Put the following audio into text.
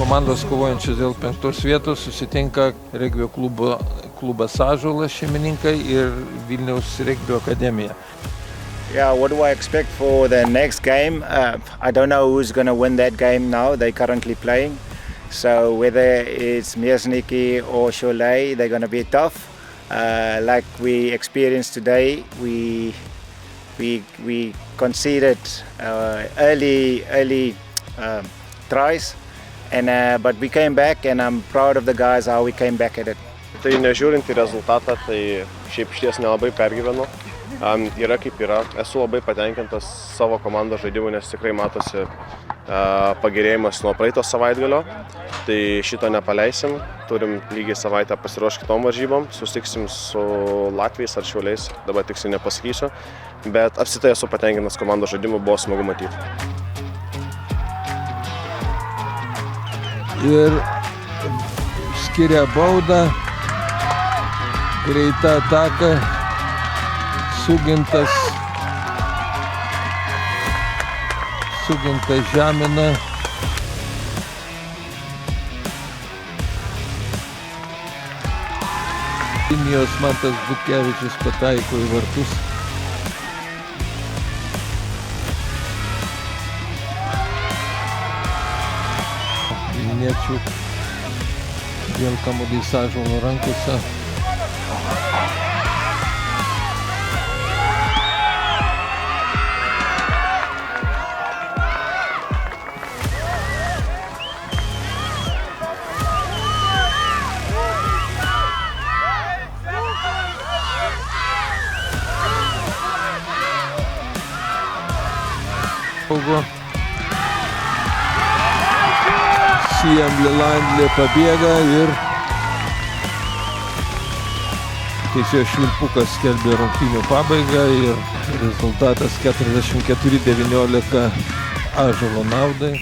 komandos kovojančios dėl 5 vietos susitinka regbio klubas Ąžuolas šeimininkai ir Vilniaus regbio akademija. Yeah, what do I expect for the next game? I don't know who's going to win that game now. They're currently playing. So whether it's Miesniki or Cholet, they're going to be tough. Like we experienced today, we conceded early tries, but we came back, and I'm proud of the guys how we came back at it. Tai nežiūrint į rezultatą, tai šiaip išties nelabai pergyvenu. Yra kaip yra. Esu labai patenkintas savo komandos žaidimu, nes tikrai matosi pagerėjimas nuo praeito savaitgalio. Tai šito nepaleisim. Turim lygiai savaitę pasiruošti kitom varžybom. Susitiksim su Latviais ar Šiauliais, dabar tiksliai nepasakysiu. Bet apskritai esu patenkintas komandos žaidimu, buvo smagu matyti. Ir skiria baudą, greita ataka, Sugintas žemina. Kinijos Mantas Butkevičius pataiko į vartus. Vilniečių vėl kamuolys Ąžuolo rankose. Siem Lilandlė pabėga ir teisėjo švilpukas skelbė rungtynių pabaigą ir rezultatas 44-19 Ąžuolo naudai.